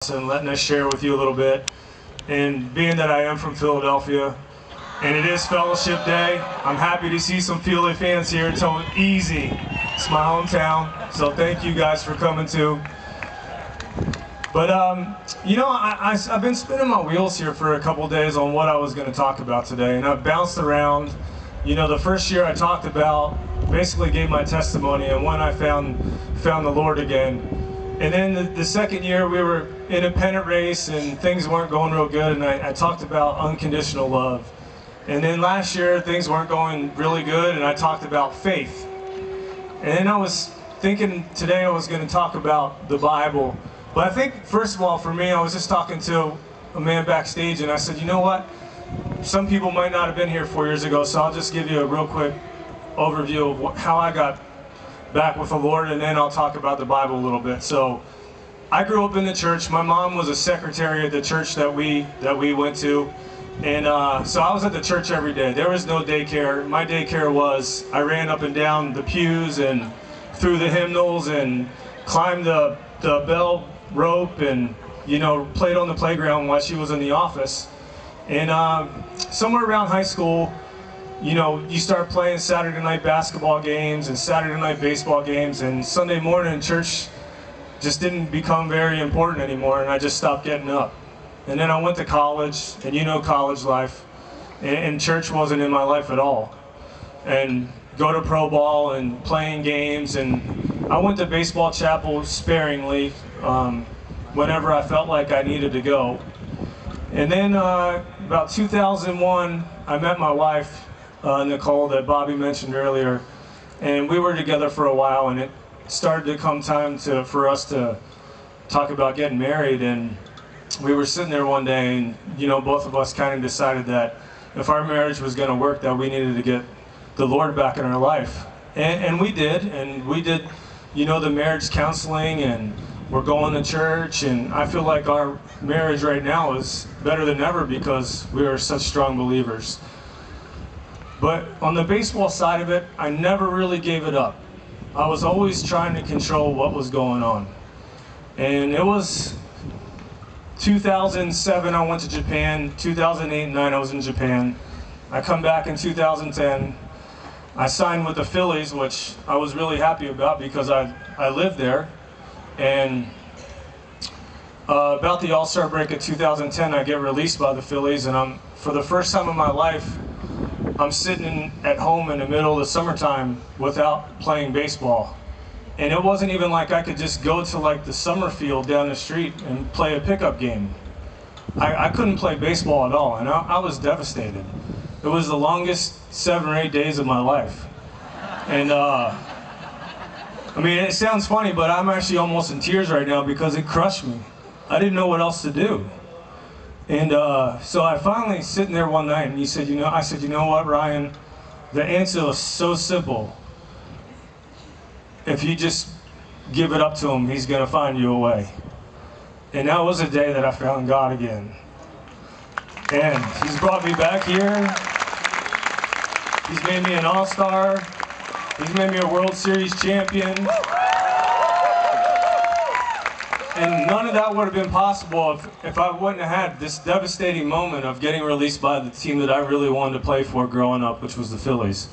and letting us share with you a little bit. And being that I am from Philadelphia, and it is Fellowship Day, I'm happy to see some Philly fans here. It's so easy. It's my hometown, so thank you guys for coming too. But you know, I've been spinning my wheels here for a couple days on what I was going to talk about today, and I've bounced around. You know, the first year I talked about, basically gave my testimony and when I found the Lord again. And then the second year we were in a pennant race and things weren't going real good, and I talked about unconditional love. And then last year things weren't going really good, and I talked about faith. And then I was thinking today I was going to talk about the Bible. But I think first of all for me, I was just talking to a man backstage and I said, you know what? Some people might not have been here 4 years ago, so I'll just give you a real quick overview of how I got back with the Lord, and then I'll talk about the Bible a little bit. So I grew up in the church. My mom was a secretary at the church that we went to, and so I was at the church every day. There was no daycare. My daycare was I ran up and down the pews and through the hymnals and climbed the bell rope and, you know, played on the playground while she was in the office. And somewhere around high school, you know, you start playing Saturday night basketball games and Saturday night baseball games, and Sunday morning church just didn't become very important anymore, and I just stopped getting up. And then I went to college, and you know college life, and church wasn't in my life at all. And go to pro ball and playing games, and I went to baseball chapel sparingly whenever I felt like I needed to go. And then about 2001, I met my wife, Nicole, that Bobby mentioned earlier, and we were together for a while, and it started to come time for us to talk about getting married. And we were sitting there one day, and you know, both of us kind of decided that if our marriage was going to work, that we needed to get the Lord back in our life, and we did, you know, the marriage counseling, and we're going to church, and I feel like our marriage right now is better than ever because we are such strong believers. But on the baseball side of it, I never really gave it up. I was always trying to control what was going on. And it was 2007, I went to Japan. 2008 and 2009, I was in Japan. I come back in 2010. I signed with the Phillies, which I was really happy about because I lived there. And about the All-Star break of 2010, I get released by the Phillies, and for the first time in my life, I'm sitting at home in the middle of the summertime without playing baseball. And it wasn't even like I could just go to like the summer field down the street and play a pickup game. I couldn't play baseball at all, and I was devastated. It was the longest 7 or 8 days of my life. And I mean, it sounds funny, but I'm actually almost in tears right now because it crushed me. I didn't know what else to do. And so I finally sitting there one night, and I said, you know what, Ryan, the answer is so simple. If you just give it up to him, he's going to find you a way. And that was the day that I found God again. And he's brought me back here. He's made me an all-star. He's made me a World Series champion. And none of that would have been possible if I wouldn't have had this devastating moment of getting released by the team that I really wanted to play for growing up, which was the Phillies.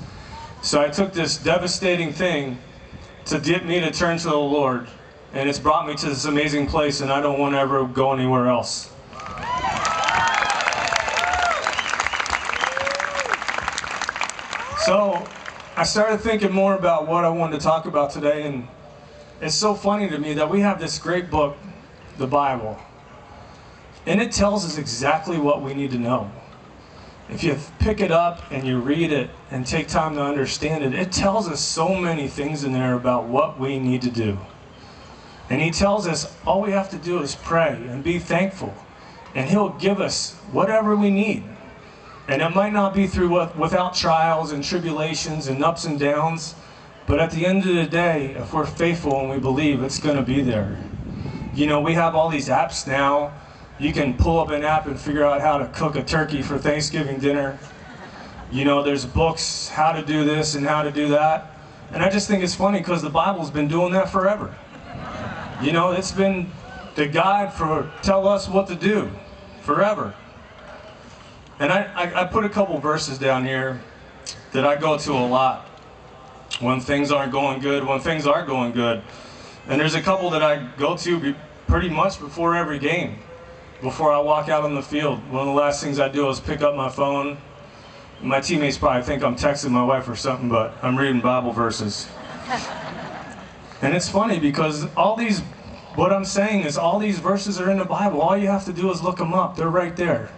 So I took this devastating thing to get me to turn to the Lord, and it's brought me to this amazing place, and I don't want to ever go anywhere else. So I started thinking more about what I wanted to talk about today, and it's so funny to me that we have this great book, the Bible, and it tells us exactly what we need to know. If you pick it up and you read it and take time to understand it, it tells us so many things in there about what we need to do. And he tells us all we have to do is pray and be thankful, and he'll give us whatever we need. And it might not be without trials and tribulations and ups and downs, but at the end of the day, if we're faithful and we believe, it's going to be there. You know, we have all these apps now. You can pull up an app and figure out how to cook a turkey for Thanksgiving dinner. You know, there's books, how to do this and how to do that. And I just think it's funny because the Bible's been doing that forever. You know, it's been the guide tell us what to do forever. And I put a couple verses down here that I go to a lot when things aren't going good, when things are going good. And there's a couple that I go to pretty much before every game, before I walk out on the field. One of the last things I do is pick up my phone. My teammates probably think I'm texting my wife or something, but I'm reading Bible verses. And it's funny because what I'm saying is all these verses are in the Bible. All you have to do is look them up. They're right there.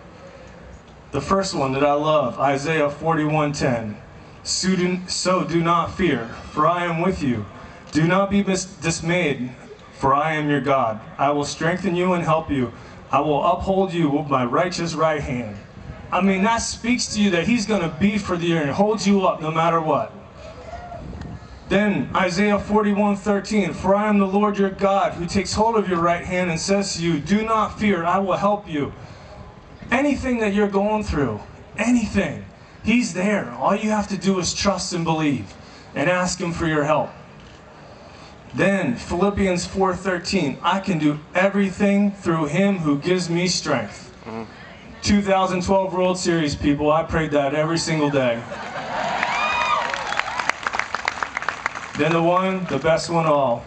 The first one that I love, Isaiah 41:10. So do not fear, for I am with you. Do not be dismayed, for I am your God. I will strengthen you and help you. I will uphold you with my righteous right hand. I mean, that speaks to you that he's going to be for the year and hold you up no matter what. Then Isaiah 41:13, for I am the Lord your God, who takes hold of your right hand and says to you, do not fear, I will help you. Anything that you're going through, anything, he's there. All you have to do is trust and believe and ask him for your help. Then Philippians 4:13, I can do everything through him who gives me strength. 2012 World Series, people, I prayed that every single day. Then the best one of all,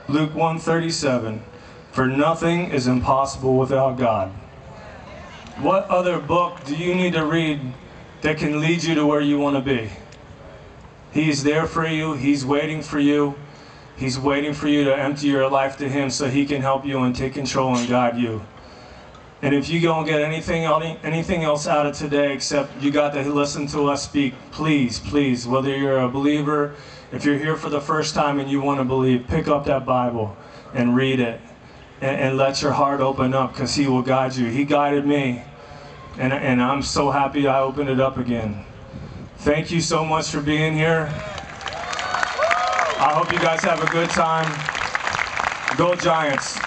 Luke 1:37, for nothing is impossible without God. What other book do you need to read that can lead you to where you want to be? He's there for you. He's waiting for you. He's waiting for you to empty your life to him so he can help you and take control and guide you. And if you don't get anything else out of today except you got to listen to us speak, please, please, whether you're a believer, if you're here for the first time and you want to believe, pick up that Bible and read it and let your heart open up, because he will guide you. He guided me, and I'm so happy I opened it up again. Thank you so much for being here. I hope you guys have a good time. Go Giants.